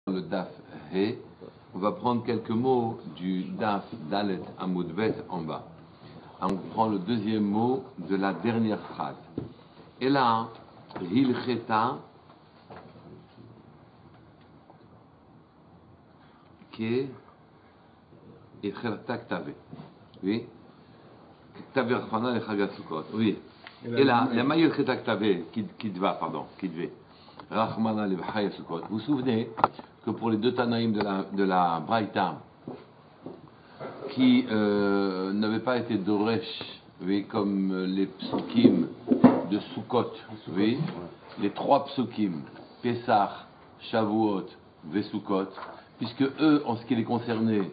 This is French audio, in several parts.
Le Daf He, on va prendre quelques mots du Daf Dalet Amoudbet en bas. On prend le deuxième mot de la dernière phrase. Et là, Hilcheta, qui est Ktave. Oui. Ktave Rachmana le Chag HaSukkot. Oui. Et là, la Maïl Cheta Ktave, qui devait. Rachmana le Chag HaSukkot. Vous vous souvenez que pour les deux Tanaïm de la Braïta, qui n'avaient pas été Doresh, oui, comme les psukim de Sukkot, oui, les trois psukim, Pessah, Shavuot, Vesukot, puisque eux, en ce qui les concernait,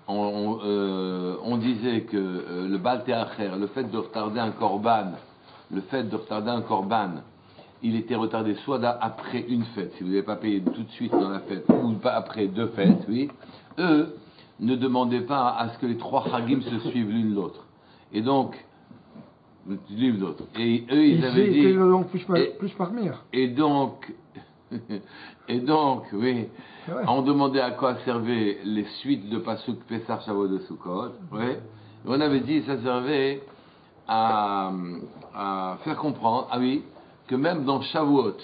on disait que le Baal Te'acher, le fait de retarder un korban, il était retardé soit après une fête, si vous n'avez pas payé tout de suite dans la fête, ou pas après deux fêtes, oui, eux ne demandaient pas à ce que les trois Hagim se suivent l'une l'autre. Et donc, et eux, ils avaient dit... donc plus parmir. Et donc, oui, on demandait à quoi servaient les suites de Pasuk, Pessah, Shavuot de Sukkot, oui. Et on avait dit que ça servait à faire comprendre, ah oui, que même dans Shavuot,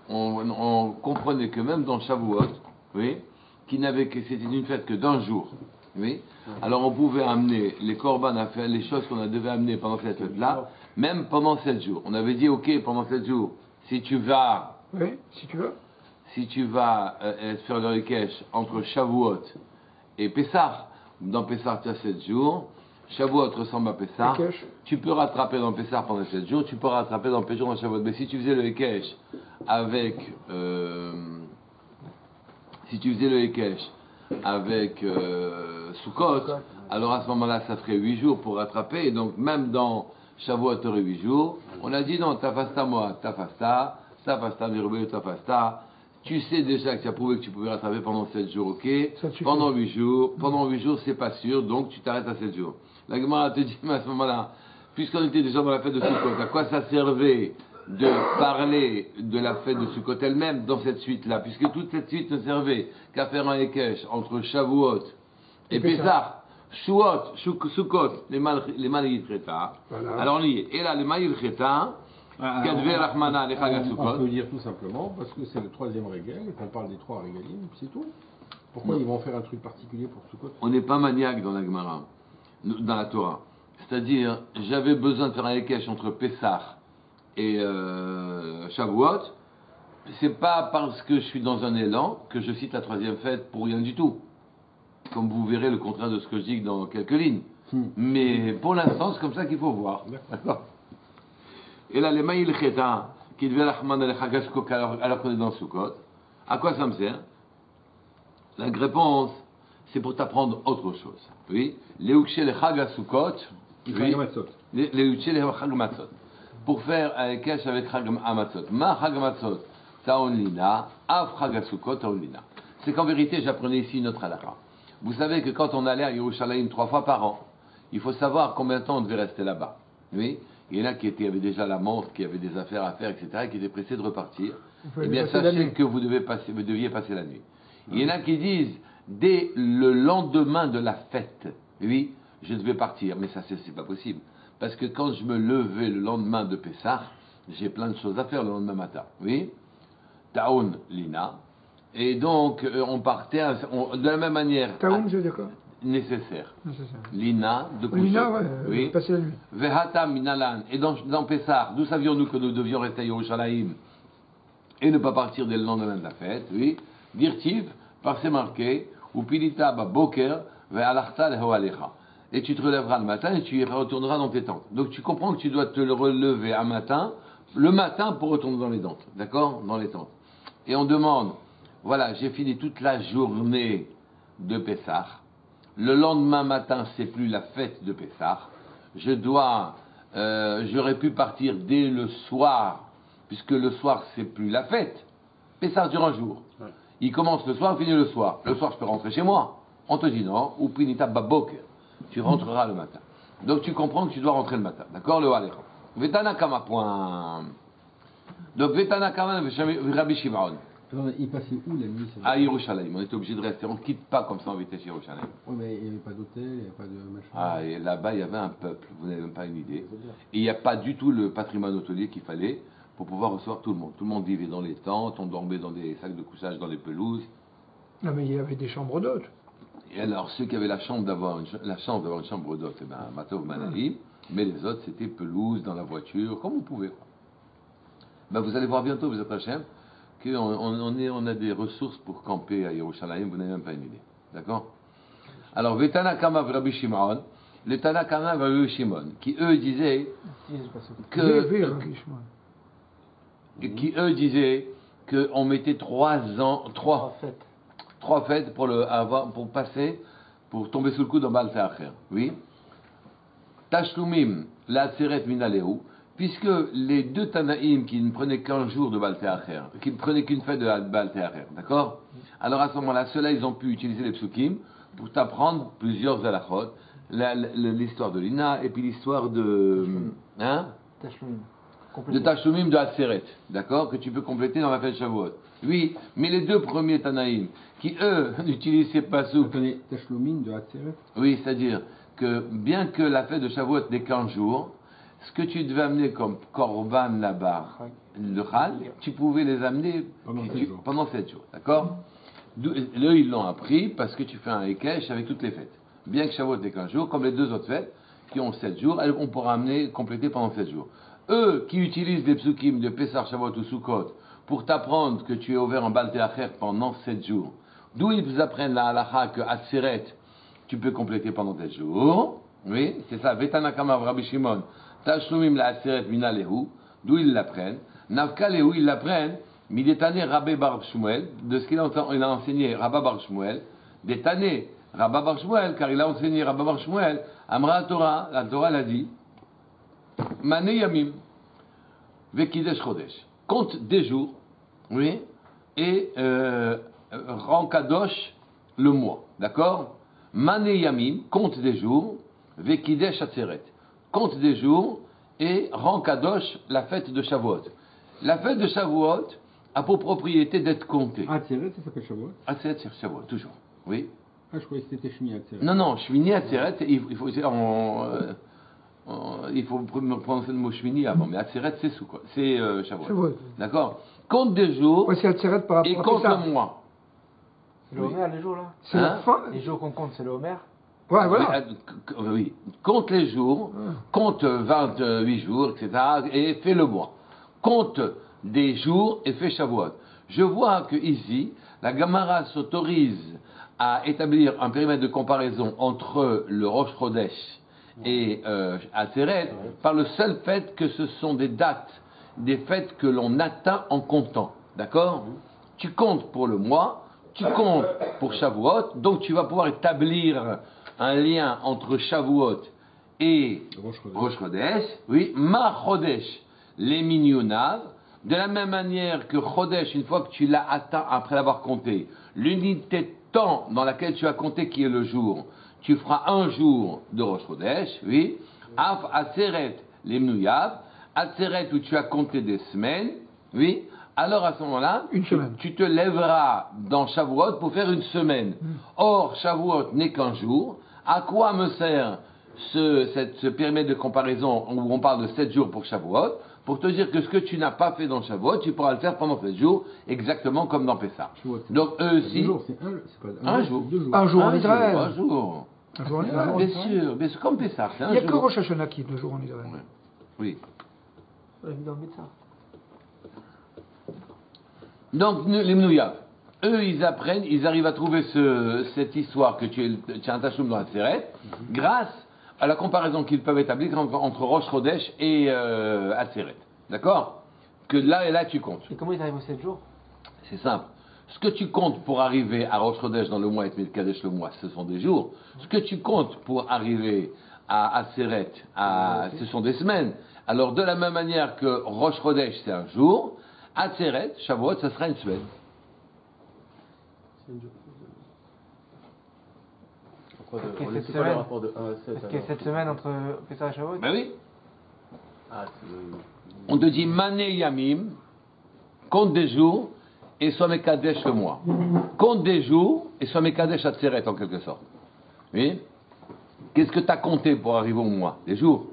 on comprenait que même dans Shavuot, oui, que c'était une fête que d'un jour, oui, alors on pouvait amener les korban à faire les choses qu'on devait amener pendant cette fête-là, même pendant 7 jours. On avait dit, ok, pendant 7 jours, si tu vas faire le Rikesh entre Shavuot et Pessah, dans Pessah tu as 7 jours, Shavuot ressemble à Pessah, tu peux rattraper dans Pessah pendant 7 jours, tu peux rattraper dans Pessah dans Shavuot. Mais si tu faisais le Rikesh avec Sukkot, alors à ce moment-là ça ferait 8 jours pour rattraper, et donc même dans Shavuot tu aurais 8 jours. On a dit non, Tafasta moi, Tafasta Mirubé, Tafasta. Tu sais déjà que tu as prouvé que tu pouvais rattraper pendant 7 jours, ok. Pendant 8 jours, c'est pas sûr, donc tu t'arrêtes à 7 jours. La Gemara te dit, mais à ce moment-là, puisqu'on était déjà dans la fête de Sukkot, à quoi ça servait de parler de la fête de Sukkot elle-même dans cette suite-là, puisque toute cette suite ne servait qu'à faire un Ekesh entre Shavuot et Pessah, Sukkot, les Maïl Cheta. Alors on y est. Et là, les Maïl Cheta, on peut dire tout simplement parce que c'est le troisième régal et qu'on parle des trois régalim, c'est tout. Pourquoi ils vont faire un truc particulier pour Sukkot? On n'est pas maniaque dans la Gemara, dans la Torah. C'est-à-dire, j'avais besoin de faire un Ekesh entre Pessah et Shavuot. C'est pas parce que je suis dans un élan que je cite la troisième fête pour rien du tout. Comme vous verrez le contraire de ce que je dis dans quelques lignes. Mais pour l'instant, c'est comme ça qu'il faut voir. D'accord. Et là, les Maïl Cheta, qui devaient Rahman al Chagaskok alors qu'on est dans Sukkot, à quoi ça me sert? La réponse, c'est pour t'apprendre autre chose. Oui, les Ukshe le Chagasukot, les Ukshe le Chagmatzot. Pour faire un cache avec Chagmatzot. Ma Chagmatzot, Taonlina, Af Chagasukot, Taonlina. C'est qu'en vérité, j'apprenais ici notre halakha. Vous savez que quand on allait à Yerushalayim 3 fois par an, il faut savoir combien de temps on devait rester là-bas. Oui. Il y en a qui avaient déjà la montre, qui avaient des affaires à faire, etc., et qui étaient pressés de repartir. Eh bien, sachez que vous deviez passer la nuit. Il y en a qui disent, dès le lendemain de la fête, oui, je devais partir. Mais ça, c'est pas possible. Parce que quand je me levais le lendemain de Pessah, j'ai plein de choses à faire le lendemain matin. Oui, Taoun, Lina. Et donc, on partait de la même manière. Taoun, je veux dire quoi? Nécessaire. Lina, de coucher. Lina, oui, passer la nuit. Vehata minalan. Et dans Pessah, d'où savions-nous que nous devions rester à Yerushalayim et ne pas partir dès le lendemain de la fête? Oui. Dirtiv, par c'est marqué, ou pilita ba boker, ve'alachta lehoalecha. Et tu te relèveras le matin et tu y retourneras dans tes tentes. Donc tu comprends que tu dois te relever le matin pour retourner dans les tentes. D'accord? Dans les tentes. Et on demande, voilà, j'ai fini toute la journée de Pessah. Le lendemain matin, c'est plus la fête de Pessah. J'aurais pu partir dès le soir, puisque le soir, c'est plus la fête. Pessah dure un jour. Ouais. Il commence le soir, finit le soir. Le soir, je peux rentrer chez moi. On te dit non, ou pinita babok. Tu rentreras le matin. Donc tu comprends que tu dois rentrer le matin. D'accord, le Halekha. Vetana Kama point. Donc Vetana Kama, Rabbi Shimon. Il passait où la nuit? À Yerushalayim. On était obligé de rester. On ne quitte pas comme ça en vitesse Yerushalayim. Oui, mais il n'y avait pas d'hôtel, il n'y avait pas de machin. Ah, et là-bas, il y avait un peuple. Vous n'avez même pas une idée. Et il n'y a pas du tout le patrimoine hôtelier qu'il fallait pour pouvoir recevoir tout le monde. Tout le monde vivait dans les tentes, on dormait dans des sacs de couchage, dans les pelouses. Non, mais il y avait des chambres d'hôtes. Et alors, ceux qui avaient la chance d'avoir une chambre d'hôte, eh ben, Matov Manali, mais les autres, c'était pelouse, dans la voiture, comme vous pouvez. Ben, vous allez voir bientôt, vous êtes Hachem, qu'on a des ressources pour camper à Yerushalayim, vous n'avez même pas une idée. D'accord? Alors, Vetana Kama Rabbi Shimon, les Tana Kama Rabbi Shimon, qui eux disaient qu'on mettait 3 fêtes pour passer, pour tomber sous le coup d'un Baal Te'acher. Oui. Tashlumim, la Tseret Minaleu, puisque les deux Tanaïm qui ne prenaient qu'un jour de Baal Te'acher, qui ne prenaient qu'une fête de Baal Te'acher, d'accord? Alors à ce moment-là, ceux-là, ils ont pu utiliser les psukim pour t'apprendre plusieurs halachot, l'histoire de Lina, et puis l'histoire de... de Tashlumim de Atzeret, d'accord? Que tu peux compléter dans la fête Shavuot. Oui, mais les deux premiers Tanaïm, qui eux n'utilisent ces passouk. Attendez, Tashlumim de Atzeret? Oui, c'est-à-dire que bien que la fête de Shavuot n'ait qu'un jour, ce que tu devais amener comme Korban là-bas, le Chal, tu pouvais les amener pendant 7 jours, d'accord? Eux, ils l'ont appris parce que tu fais un Ekesh avec toutes les fêtes. Bien que Shavuot n'ait qu'un jour, comme les deux autres fêtes, qui ont 7 jours, on pourra amener, compléter pendant 7 jours. Eux qui utilisent les psukim de Pessah, Shavuot ou Sukkot pour t'apprendre que tu es ouvert en Baal Te'acher pendant 7 jours, d'où ils vous apprennent la halacha que Atzeret, tu peux compléter pendant 7 jours. Oui, c'est ça. Vetanakama Rabbi Shimon, Tashlumim la Atzeret Minalehu, d'où ils l'apprennent. Navka Lehu, ils l'apprennent. Midetane Rabbi Bar Shmuel, de ce qu'il a enseigné Rabbi Bar Shmuel. Detane Rabbi Bar Shmuel, car il a enseigné Rabbi Bar Shmuel. Amra Torah, la Torah l'a dit. Mane Yamim, Vekidesh Chodesh. Compte des jours, oui, et rend Kadosh le mois, d'accord? Mane Yamim, compte des jours, Vekidesh Atzeret. Compte des jours et rend Kadosh la fête de Shavuot. La fête de Shavuot a pour propriété d'être comptée. Atzeret, ça s'appelle Shavuot? Atzeret, c'est Shavuot, toujours, oui. Ah, je croyais que c'était Shmini Atzeret. Non, Shmini Atzeret, il faut prononcer le mot Shmini avant, mais Atzeret, c'est sous quoi? C'est Shavuot. D'accord? Compte des jours ouais, c'est Atzeret par et rapport compte le mois. C'est le Homer, les jours là? C'est la fin. Les jours qu'on compte, c'est le Homer? Ouais, voilà. Oui. Compte les jours, compte 28 jours, etc. et fais le mois. Compte des jours et fais Shavuot. Je vois que ici, la Gemara s'autorise à établir un périmètre de comparaison entre le Rosh Chodesh et Atzeret par le seul fait que ce sont des dates, des fêtes que l'on atteint en comptant. D'accord? Tu comptes pour le mois, tu comptes pour Shavuot, donc tu vas pouvoir établir un lien entre Shavuot et Rosh Chodesh. Oui, Ma Chodesh, les Minyonav, de la même manière que Chodesh, une fois que tu l'as atteint après l'avoir compté, l'unité de temps dans laquelle tu as compté qui est le jour, tu feras un jour de Rosh Chodesh, oui. Af Atzeret, les Mnuyav, Atzeret où tu as compté des semaines, oui. Alors à ce moment-là, tu te lèveras dans Shavuot pour faire une semaine. Or, Shavuot n'est qu'un jour. À quoi me sert ce périmètre de comparaison où on parle de 7 jours pour Shavuot? Pour te dire que ce que tu n'as pas fait dans Shavuot, tu pourras le faire pendant 7 jours, exactement comme dans Pessah. Donc eux aussi... Un jour. Un jour en Israël. Un jour. Un jour en Israël. Bien sûr, comme Pessah, c'est un jour. Il n'y a que Rosh Hashanah qui est 2 jours en Israël. Oui. On l'a vu dans le médecin. Donc, les Mnouyav, eux, ils apprennent, ils arrivent à trouver cette histoire que tu as un Tachloum dans la Tseret, grâce à la comparaison qu'ils peuvent établir entre Rosh Chodesh et Atzeret. D'accord? Que là et là, tu comptes. Et comment ils arrivent aux 7 jours? C'est simple. Ce que tu comptes pour arriver à Rosh Chodesh dans le mois et Tmid Kadesh le mois, ce sont des jours. Ce que tu comptes pour arriver à Atzeret, ce sont des semaines. Alors, de la même manière que Rosh Chodesh, c'est un jour, Atzeret, Shavuot, ça sera une semaine. Est-ce qu'il y a cette semaine entre Pessah et Shavuot? Ben oui. On te dit Mané Yamim, compte des jours, et sois Mekadesh le mois. Compte des jours et sois Mekadesh Atzeret en quelque sorte. Oui. Qu'est-ce que tu as compté pour arriver au mois? Des jours.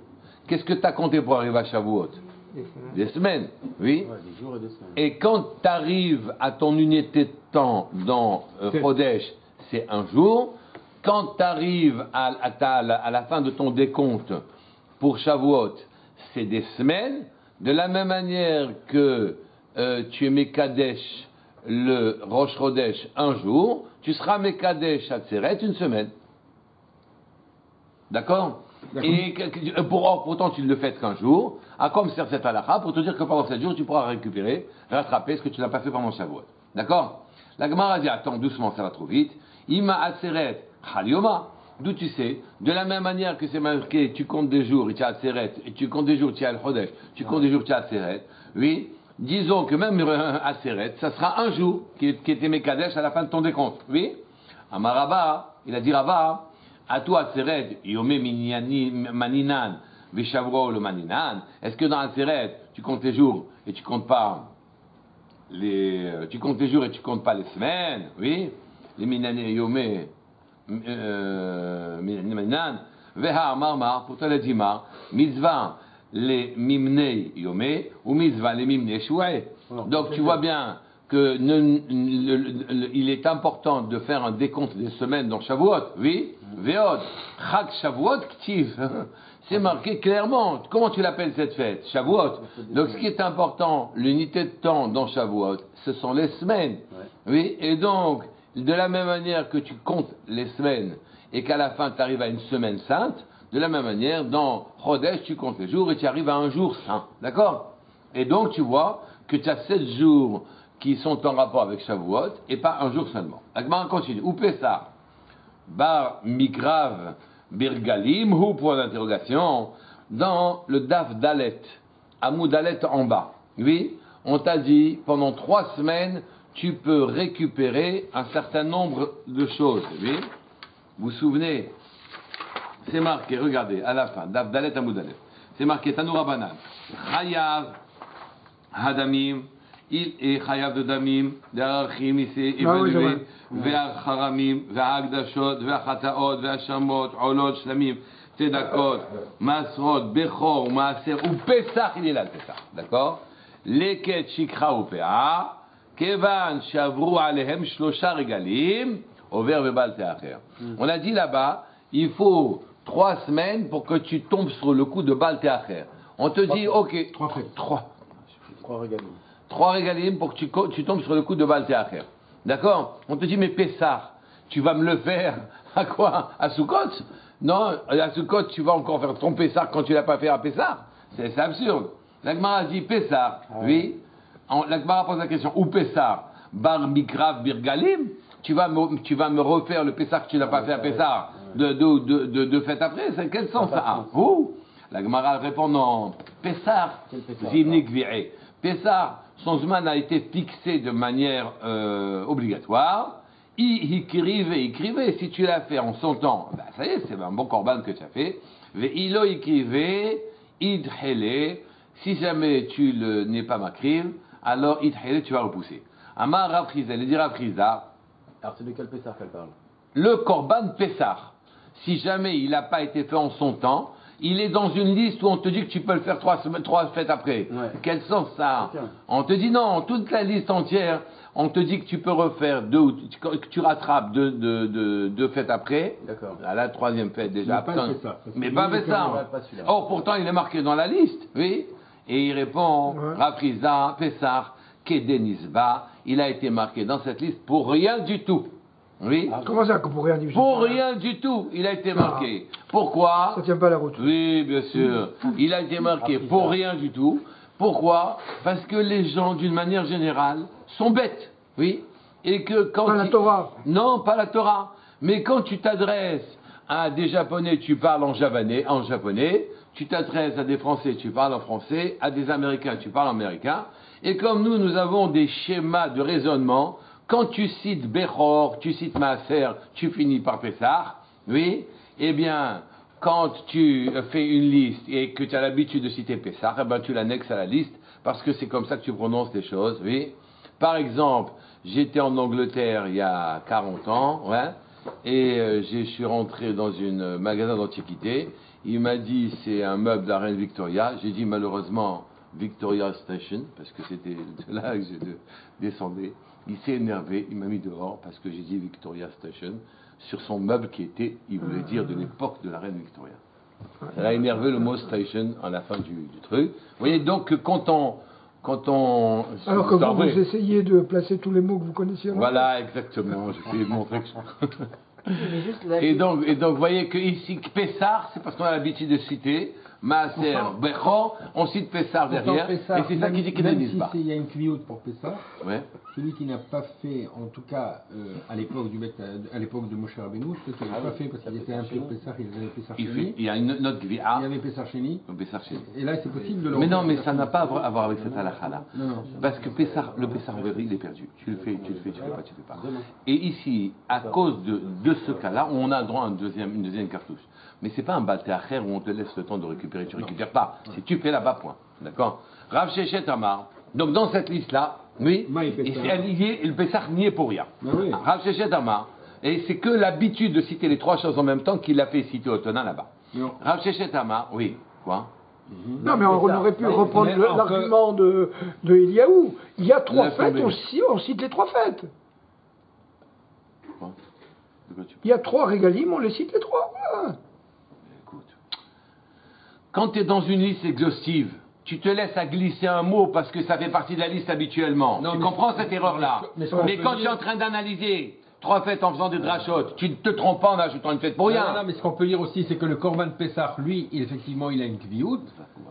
Qu'est-ce que tu as compté pour arriver à Shavuot? Des semaines. Oui. Ouais, des jours et des semaines. Et quand tu arrives à ton unité de temps dans Chodesh, c'est un jour. Quand tu arrives à la fin de ton décompte pour Shavuot, c'est des semaines. De la même manière que tu es Mekadesh le Rosh Chodesh un jour, tu seras Mekadesh Atzeret une semaine. D'accord? Et pourtant tu ne le fais qu'un jour, à comme sert cette halakha pour te dire que pendant 7 jours tu pourras récupérer, rattraper ce que tu n'as pas fait pendant Shavuot. D'accord? La Gemara dit attends doucement, ça va trop vite. Ima Atzeret Chalioma. D'où tu sais, de la même manière que c'est marqué, tu comptes des jours, tu as Atzeret, et tu comptes des jours, tu as le Chodesh, tu comptes des jours, tu as Atzeret. Oui, disons que même Atzeret, ça sera un jour qui était Mekadesh à la fin de ton décompte. Oui, Amaraba, il a dit Rava, à toi Atzeret, Yomé Maninan, Vishavro le Maninan. Est-ce que dans Atzeret, tu comptes les jours et tu comptes pas tu comptes les jours et tu comptes pas les semaines? Oui, les Minané Yomé. Maninan, Veha Marmar, pour toi le Dimar, Mitzvah les Mimnei Yomé ou Mitzvah les Mimnei Shoué. Donc tu vois bien que il est important de faire un décompte des semaines dans Shavuot, oui, Veod, Chag Shavuot Ktiv. C'est marqué clairement. Comment tu l'appelles cette fête? Shavuot. Donc ce qui est important, l'unité de temps dans Shavuot, ce sont les semaines. Oui, et donc, de la même manière que tu comptes les semaines et qu'à la fin tu arrives à une semaine sainte, de la même manière, dans Chodesh, tu comptes les jours et tu arrives à un jour saint. D'accord? Et donc tu vois que tu as 7 jours qui sont en rapport avec Shavuot et pas un jour seulement. La Gemara continue. Ou Pessah, Bar Migrav Birgalim, ou point d'interrogation, dans le Daf Dalet, Amou Dalet en bas. Oui, on t'a dit pendant 3 semaines, tu peux récupérer un certain nombre de choses. Oui, vous vous souvenez, c'est marqué, regardez, à la fin, Daf Dalet Amou Dalet, c'est marqué Tanoura Banan, Chayav Hadamim, il est chayav de damim, d'arachim, il s'est évalué, ve'acharamim, ve'agdashot, ve'achataot, ve'ashamot, olot, shlamim, tzedakot, masrot, bechor, maaser, ou pesach, il est là le pesach, d'accord? Leket shikra ou pea, kevan shavru alehem shlosha regalim, over vebal teacher. On a dit là-bas, il faut 3 semaines pour que tu tombes sur le coup de bal teacher. On te dit, ok, 3 regalim. 3 régalim pour que tu tombes sur le coup de Baal Teacher. D'accord? On te dit, mais Pessah, tu vas me le faire à quoi? À Sukkot? Non, à Sukkot, tu vas encore faire ton Pessah quand tu l'as pas fait à Pessah. C'est absurde. L'Agmara dit Pessah, oui. L'Agmara pose la question, où Pessah? Bar Mikrav Birgalim? Tu vas me refaire le Pessah que tu n'as pas fait à Pessah de fête après? C'est quel sens ça a? L'Agmara répond non. Pessah, Zimnik Viré. Pessah, son zman a été fixé de manière obligatoire. Il écrivait. Si tu l'as fait en son temps, ben ça y est, c'est un bon korban que tu as fait. Ve'ilo écrivait, idhele. Si jamais tu n'es pas makriv, alors idhele, tu vas repousser. Amar Rav Chizda, il dit Rav Chizda. Alors c'est de quel Pessah qu'elle parle? Le korban Pessah. Si jamais il n'a pas été fait en son temps, il est dans une liste où on te dit que tu peux le faire 3 fêtes après. Ouais. Quel sens ça a? On te dit non, toute la liste entière, on te dit que tu peux refaire que tu rattrapes 2 fêtes après. D'accord. À la 3e fête déjà. Mais pas fait ça. Or pourtant il est marqué dans la liste, oui. Et il répond, Rav Chizda, Pessah, Kedenizba, il a été marqué dans cette liste pour rien du tout. Oui. Comment ça, pour rien du tout? Pour rien du tout, il a été marqué. Pourquoi? Ça tient pas la route. Oui, bien sûr. Il a été marqué pour rien du tout. Pourquoi? Parce que les gens, d'une manière générale, sont bêtes. Oui. Et que quand pas la Torah. Non, pas la Torah. Mais quand tu t'adresses à des Japonais, tu parles en japonais. Tu t'adresses à des Français, tu parles en français. À des Américains, tu parles en américain. Et comme nous avons des schémas de raisonnement. Quand tu cites Bechor, tu cites Maaser, tu finis par Pessah, oui, eh bien, quand tu fais une liste et que tu as l'habitude de citer Pessah, eh ben, tu l'annexes à la liste, parce que c'est comme ça que tu prononces les choses, oui. Par exemple, j'étais en Angleterre il y a 40 ans, ouais, et je suis rentré dans un magasin d'antiquité. Il m'a dit c'est un meuble de la reine Victoria. J'ai dit malheureusement Victoria Station, parce que c'était de là que je descendais. Il s'est énervé, il m'a mis dehors parce que j'ai dit Victoria Station sur son meuble qui était, il voulait dire, de l'époque de la reine Victoria. Ça a énervé le mot station à la fin du truc. Vous voyez donc que quand on Alors que vous essayez de placer tous les mots que vous connaissiez. Voilà, exactement. J'essayais de montrer que Mais juste là, et donc, vous voyez que ici, Pessar, c'est parce qu'on a l'habitude de citer Maaser, Becho, on cite Pessar derrière, Pessar, et c'est ça qui dit qu'il même n'existe pas. Il y a une kviout pour Pessar. Ouais. Celui qui n'a pas fait, en tout cas à l'époque de Moshe Rabbeinu, ceux qui n'avaient pas fait parce qu'ils étaient un peu Pessar, ils avaient Pessar Sheni. Il y a une autre Gvi'a. Il y avait Pessar Sheni. Et là, c'est possible de le Mais non, mais ça n'a pas à voir avec cette halakha-là. Non. Parce que le Pessar en vérité, il est perdu. Tu le fais, tu fais pas. Et ici, à cause de ce cas-là, on a droit à une deuxième cartouche. Mais c'est pas un baltéacher où on te laisse le temps de récupérer, tu récupères pas. Si tu fais là-bas, point. D'accord? Rav Shechet Amar. Donc dans cette liste-là, oui, le Pessar n'y est pour rien. Rav Shechet Amar. Et c'est que l'habitude de citer les trois choses en même temps qu'il a fait citer au Tona là-bas. Rav Shechet Amar, oui, quoi? Non, mais on aurait pu reprendre l'argument de Eliaou. Il y a trois fêtes, on cite les trois fêtes. Il y a trois régalim, on les cite les trois. Voilà. Écoute, quand tu es dans une liste exhaustive, tu te laisses à glisser un mot parce que ça fait partie de la liste habituellement. Tu comprends cette erreur-là. Mais quand tu es en train d'analyser trois fêtes en faisant des drachotes, tu ne te trompes pas en ajoutant une fête pour rien. Non, mais ce qu'on peut dire aussi, c'est que le Korban Pessah, lui, effectivement, il a une kviout.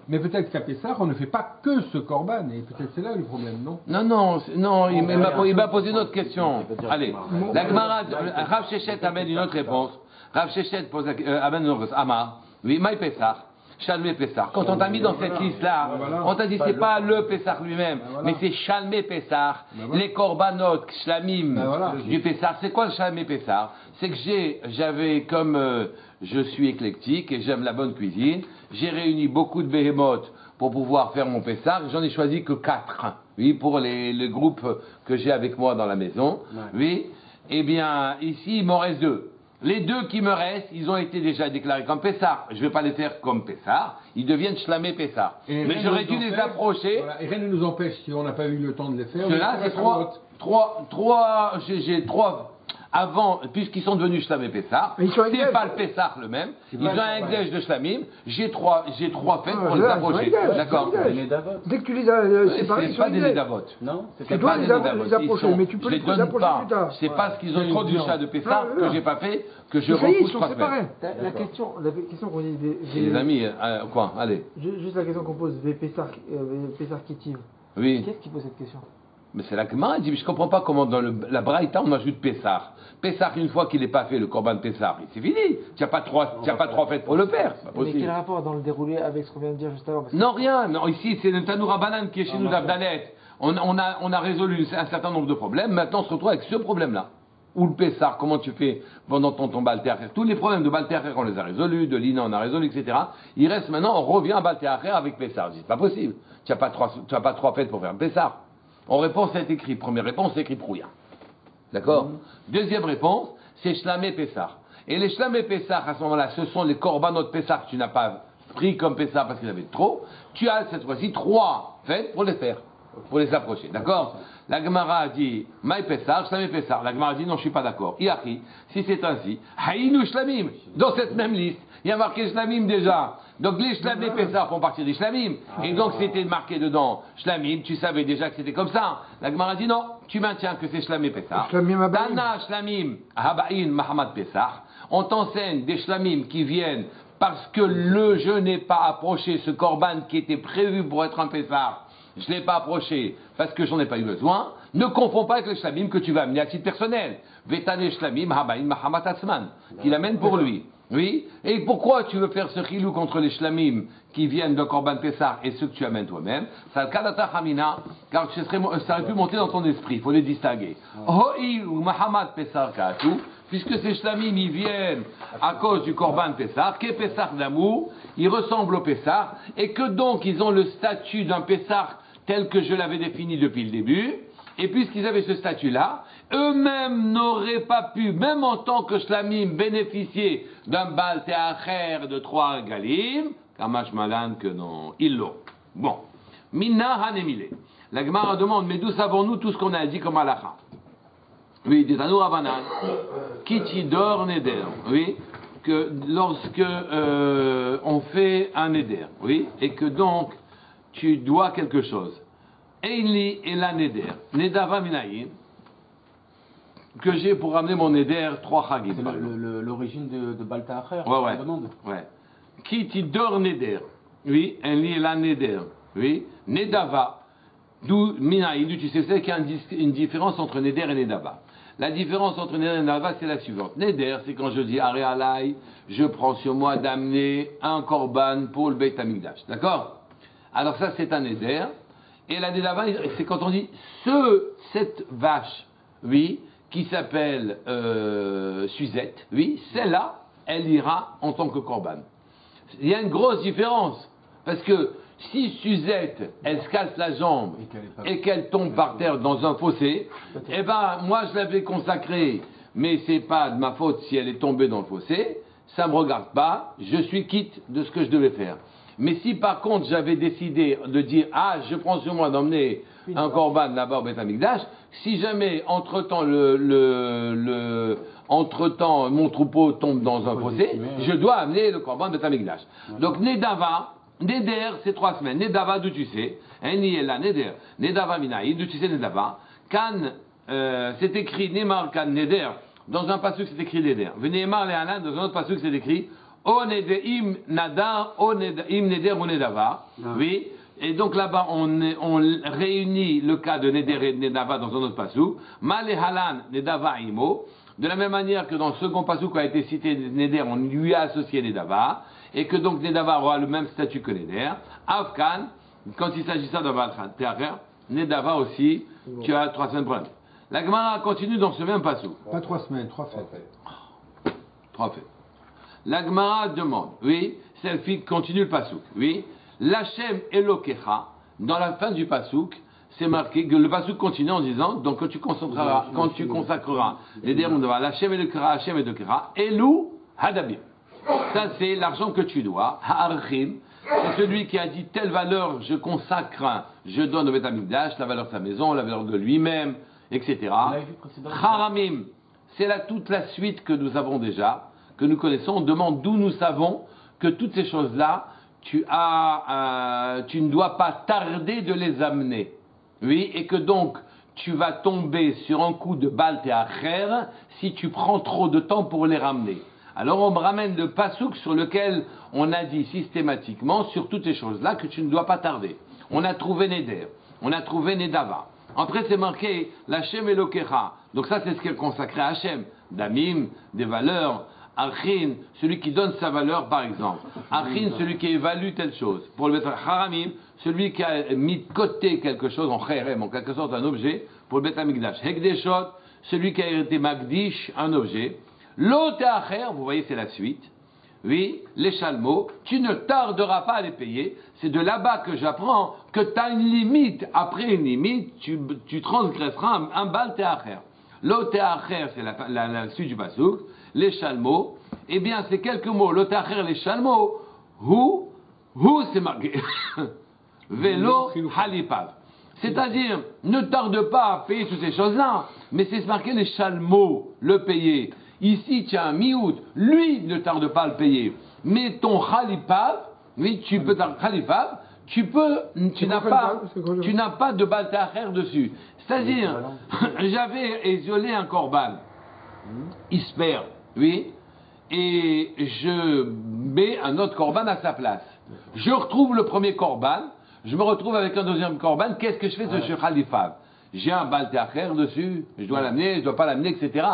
Mais peut-être qu'à Pessah, on ne fait pas que ce Korban. Et peut-être c'est là le problème, non? Non, il m'a posé une autre question. Allez, la Gemara, Rav Shechet amène une autre réponse. Rav Shechet amène une autre réponse. Amar, oui, Maï Pessah. Shalmé Pessah. Quand on t'a mis dans cette liste-là, on t'a dit c'est pas le Pessah lui-même, mais c'est Shalmé Pessah, les korbanot, Shlamim du Pessah. C'est quoi le Shalmé Pessah? C'est que j'avais comme je suis éclectique et j'aime la bonne cuisine, j'ai réuni beaucoup de behemoths pour pouvoir faire mon Pessah. J'en ai choisi que 4. Oui, pour les groupes que j'ai avec moi dans la maison. Oui. Eh bien, ici il m'en reste 2. Les 2 qui me restent, ils ont été déjà déclarés comme Pessah. Je ne vais pas les faire comme Pessah. Ils deviennent Shlamé Pessah. Mais j'aurais dû les approcher. Voilà. Et rien ne nous empêche, si on n'a pas eu le temps de les faire. Ceux-là, c'est 3. J'ai 3. Avant, puisqu'ils sont devenus Shlamé Pessah, c'est pas le Pessah le même. Ils ont un Gdèche de Shlamim. J'ai 3 fêtes pour les approcher. D'accord. Dès que tu les as séparés, c'est pas des Nedavot. Non, tu dois les approcher, mais tu peux les approcher plus tard. C'est parce qu'ils ont une doucha de Pessah que j'ai pas fait que je repousse 3 semaines. La question qu'on dit Les amis, quoi? Allez. Juste la question qu'on pose, Pessah Kitiv. Oui. Qu'est-ce qui pose cette question? Mais c'est la Gemara, elle dit, mais je comprends pas comment dans la Braïta on ajoute Pessah. Pessah, une fois qu'il n'est pas fait, le Korban Pessah, c'est fini. Tu n'as pas 3 fêtes pour le faire. Mais quel rapport dans le déroulé avec ce qu'on vient de dire juste avant? Non, rien. Non, ici, c'est le Tanoura Banan qui est chez nous d'Abdalet. On a résolu un certain nombre de problèmes. Maintenant, on se retrouve avec ce problème-là. Ou le Pessah, comment tu fais pendant ton Baltéacher. Tous les problèmes de Baltéacher, on les a résolus, de Lina, on a résolu, etc. Il reste maintenant, on revient à Baltéacher avec Pessah. C'est pas possible. Tu n'as pas 3 fêtes pour faire un Pessah. En réponse, c'est écrit. Première réponse, c'est écrit Prouya. D'accord? Deuxième réponse, c'est Shlamé Pessah. Et les Shlamé Pessah, à ce moment-là, ce sont les korbanot Pessah que tu n'as pas pris comme Pessah parce qu'il y avait trop. Tu as cette fois-ci 3 fêtes pour les faire, pour les approcher. D'accord? La Gemara a dit Maï Pessah, Shlamé Pessah. La Gemara a dit non, je suis pas d'accord. Iachi, si c'est ainsi, Haïnou Shlamim. Dans cette même liste, il y a marqué Shlamim déjà. Donc les Shlamé Pessah font partie des Shlamim. Et donc c'était marqué dedans Shlamim, tu savais déjà que c'était comme ça. La Gemara a dit non, tu maintiens que c'est Shlamé Pessah. Dana Shlamim, Habaïn, Mahamad Pessah. On t'enseigne des Shlamim qui viennent parce que je n'ai pas approché ce korban qui était prévu pour être un Pessah. Je ne l'ai pas approché parce que j'en ai pas eu besoin. Ne confonds pas avec le Shlamim que tu vas amener à titre personnel. Vetane Shlamim, Habaïn, Mahamad Asman. Qu'il amène pour lui. Oui. Et pourquoi tu veux faire ce chilou contre les shlamim qui viennent d'un korban Pessah et ceux que tu amènes toi-même? Ça kadata hamina, car ça aurait pu monter dans ton esprit. Il faut les distinguer. Hoi ou Mahamad Pessah katu, puisque ces shlamim ils viennent à cause du korban Pessah, qu'est Pessah d'amour, ils ressemblent au Pessah et que donc ils ont le statut d'un Pessah tel que je l'avais défini depuis le début. Et puisqu'ils avaient ce statut-là, eux-mêmes n'auraient pas pu, même en tant que shlamim, bénéficier d'un bal te'acher de 3 regalim, kamash malan que non, ils l'ont. Bon. Minna hanemile. La Gemara demande, mais d'où savons-nous tout ce qu'on a dit comme halakha? Oui, dit Tanu Rabanan, kitidor neder. Oui, que lorsque on fait un neder, oui, et que donc tu dois quelque chose. Eili et la neder. Nedava minaïm, que j'ai pour ramener mon neder 3 chagim. C'est l'origine de Balta Acher. Ouais. Ouais. Kitidor neder. Oui, Eili et la neder. Oui, Nedava. D'où minaïm, d'où tu sais qu'il y a une différence entre neder et nedava. La différence entre Neder et Nedava, c'est la suivante. Neder, c'est quand je dis Aré Alay, je prends sur moi d'amener un korban pour le Beit Hamikdash. D'accord? Alors ça, c'est un Neder. Et la Nedava, c'est quand on dit cette vache, oui, qui s'appelle Suzette, oui, celle-là, elle ira en tant que korban. Il y a une grosse différence. Parce que si Suzette, elle se casse la jambe et qu'elle tombe par terre dans un fossé, eh ben, moi je l'avais consacrée, mais c'est pas de ma faute si elle est tombée dans le fossé, ça me regarde pas, je suis quitte de ce que je devais faire. Mais si par contre j'avais décidé de dire, je prends sur moi d'emmener un korban là-bas au Beit Hamikdash, si jamais entre-temps entre-temps mon troupeau tombe dans un fossé, je dois amener le korban Beit Hamikdash. Donc Nedava, Neder, c'est 3 semaines. Nedava, d'où tu sais. Eni Ella, Neder. Nedava Minaï, d'où tu sais Nedava. Kan, c'est écrit Nemar Kan Neder. Dans un passage, c'est écrit Neder. Venemar Lehanan, dans un autre passage, c'est écrit O Nedeim Nada, O Nedeim Neder ou Nedava. Oui. Et donc là-bas, on réunit le cas de Neder et de Nedava dans un autre passage. Malehalan Nedava Imo. De la même manière que dans le second passage qui a été cité Neder, on lui a associé Nedava. Et que donc Nedava aura le même statut que Neder. Afkan, quand il s'agit de Balta, Nedava aussi, tu as 3 semaines pour l'année. La Gemara continue dans ce même passou. Pas 3 semaines, 3 fêtes. 3 fêtes. La Gemara demande, oui, celle-ci continue le passouk, oui. L'Hachem Elokecha, dans la fin du passouk, c'est marqué que le passouk continue en disant, donc quand tu consacreras les Derundava, l'Hachem Elokecha, Elou Hadabim. Ça, c'est l'argent que tu dois. Ha'archim, c'est celui qui a dit telle valeur je consacre, je donne au Beit Hamikdash, la valeur de sa maison, la valeur de lui-même, etc. Haramim, c'est là toute la suite que nous avons déjà, que nous connaissons. On demande d'où nous savons que toutes ces choses-là, tu ne dois pas tarder de les amener. Oui, et que donc, tu vas tomber sur un coup de Bal Te'acher si tu prends trop de temps pour les ramener. Alors on me ramène le pasouk sur lequel on a dit systématiquement sur toutes ces choses-là que tu ne dois pas tarder. On a trouvé Neder, on a trouvé Nedava. Après c'est marqué l'Hachem Elokecha. Donc ça c'est ce qui est consacré à Hachem. Damim, des valeurs. Archin, celui qui donne sa valeur par exemple. Archin, celui qui évalue telle chose. Pour le Beit Haramim, celui qui a mis de côté quelque chose en khairem, en quelque sorte un objet, pour le Beit Hamikdash. Hekdeshot, celui qui a été Magdish, un objet. L'Oteacher, vous voyez, c'est la suite. Oui, les chalmos, tu ne tarderas pas à les payer. C'est de là-bas que j'apprends que tu as une limite. Après une limite, tu transgresseras un bal teacher. L'Oteacher, c'est la suite du pasouk. Les chalmos, eh bien, c'est quelques mots. L'Oteacher, les chalmos, hu, c'est marqué. Vélo, halipav. C'est-à-dire, ne tarde pas à payer toutes ces choses-là, mais c'est marqué les chalmos, le payer. Ici, tu as un miout, lui ne tarde pas à le payer. Mais ton khalifav, oui, tu peux khalifav, tu n'as pas de baltacher dessus. C'est-à-dire, j'avais isolé un korban, isper, oui, et je mets un autre korban à sa place. Je retrouve le premier korban, je me retrouve avec un deuxième korban, qu'est-ce que je fais de ce khalifav? J'ai un baltacher dessus, je dois l'amener, je ne dois pas l'amener, etc.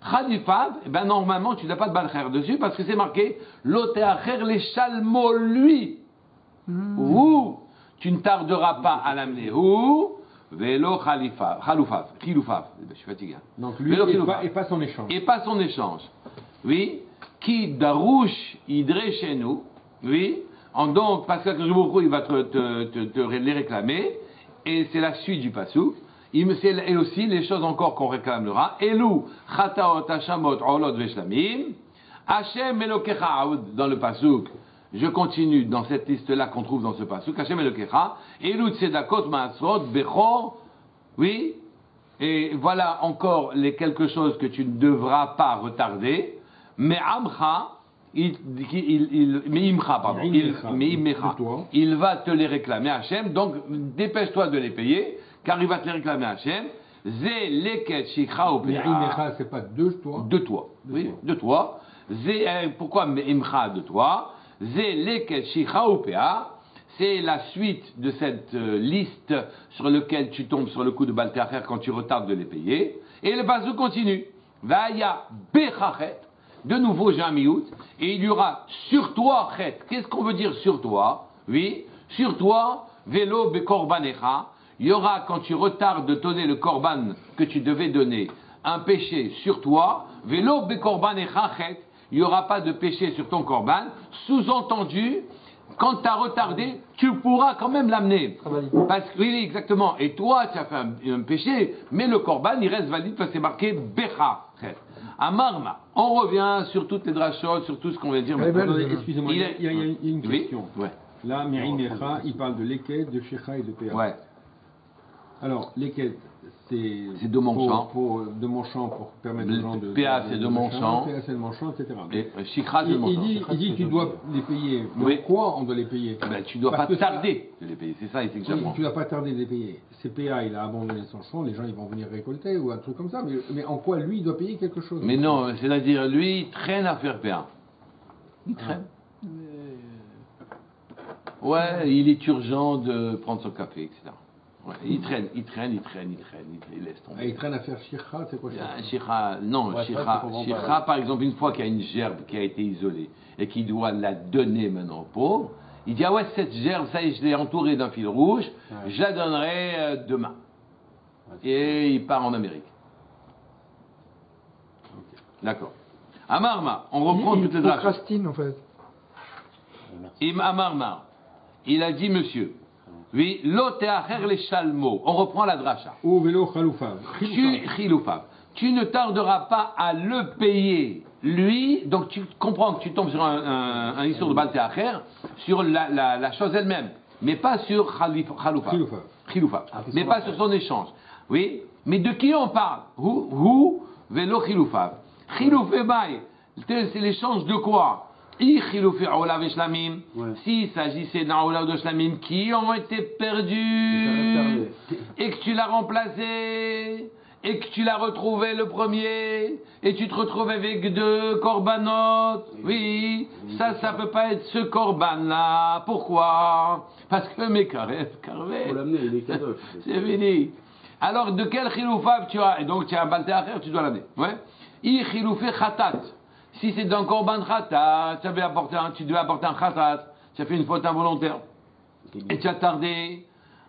Khalifav, eh ben normalement tu n'as pas de baltacher dessus parce que c'est marqué l'oteacher les chalmos lui. Ou tu ne tarderas pas à l'amener. Ou vélo khalifav, khiloufav. Je suis fatigué. Donc lui et pas son échange. Et pas son échange. Oui. Qui darouche idré chez nous. Oui. Donc parce que il va te les réclamer et c'est la suite du passouk. Et aussi les choses encore qu'on réclamera. Elou, chataot, hashamot, olot, veshlamim. Hashem Elokecha, dans le pasuk. Je continue dans cette liste-là qu'on trouve dans ce pasuk. Hashem Elokecha. Elou, tzedakot, maasrot, bechor. Oui. Et voilà encore quelque chose que tu ne devras pas retarder. Mais amcha, il va te les réclamer Hachem, donc dépêche-toi de les payer, car il va te les réclamer Hachem. Zé leket shikha ou Me'imecha, c'est pas de toi. De toi, oui, de toi. Pourquoi me'imcha de toi? Zé leket shikha ou c'est la suite de cette liste sur laquelle tu tombes sur le coup de Baltéacher quand tu retardes de les payer. Et le bazou continue. Vaya bechachet. De nouveau, j'ai un miout. Et il y aura sur toi, chet. Qu'est-ce qu'on veut dire sur toi? Oui, sur toi, vélo bekorbanecha. Il y aura, quand tu retardes de donner le korban que tu devais donner, un péché sur toi. Vélo bekorbanecha chet. Il n'y aura pas de péché sur ton korban. Sous-entendu, quand tu as retardé, tu pourras quand même l'amener. Parce que, oui, exactement. Et toi, tu as fait un péché, mais le korban, il reste valide parce que c'est marqué becha. À Marma, on revient sur toutes les drachot, sur tout ce qu'on vient de dire maintenant. Excusez-moi, il y a une question. Oui, ouais. Là, Me'imecha, il parle de leket, de shecha et de péa. Ouais. Alors, leket, c'est de mon champ. De mon champ pour permettre aux gens de. PA, c'est de mon champ. PA, c'est de mon champ, etc. Et Shikra, c'est de mon champ. Il dit tu dois les payer. Mais oui. Quoi on doit les payer? Ben, tu ne dois pas tarder de les payer. C'est ça, exactement. Tu ne dois pas tarder de les payer. CPA, il a abandonné son champ, les gens ils vont venir récolter ou un truc comme ça. Mais en quoi lui il doit payer quelque chose? Mais non, c'est-à-dire lui, il traîne à faire PA. Il traîne. Ouais, il est urgent de prendre son café, etc. Ouais, il traîne, il laisse tomber. Il traîne à faire shikha, c'est quoi shikha? Non, ouais, shikha, par exemple, une fois qu'il y a une gerbe qui a été isolée et qu'il doit la donner maintenant au pauvre, il dit, ah ouais, cette gerbe, ça y est, je l'ai entourée d'un fil rouge, je la donnerai demain. Et il part en Amérique. Okay. D'accord. Amarma, on reprend toutes les drachas. Il procrastine, en fait. Amarma, il a dit, monsieur, oui, l'otéacher les chalmo. On reprend la dracha. Ou vélo chaloufav. Tu ne tarderas pas à le payer, lui. Donc tu comprends que tu tombes sur un histoire de baltéacher, sur la chose elle-même, mais pas sur chaloufav. Mais pas sur son échange. Oui, mais de qui on parle? Hu vélo chiloufav. Chiloufé c'est l'échange de quoi? S'il s'agissait d'un Ola ou de Shlamim qui ont été perdus et que tu l'as remplacé et que tu l'as retrouvé le premier et tu te retrouves avec 2 korbanot, oui, ça peut pas être ce korban là. Pourquoi? Parce que mes carrés, faut l'amener, il est cadeau. C'est fini. Alors de quel chiloufav tu as? Et donc tu as un baltéacher, tu dois l'amener. Ouais. I chiloufé khatat. Si c'est d'un korban khatat, tu devais apporter un khatat, tu as fait une faute involontaire, et tu as tardé,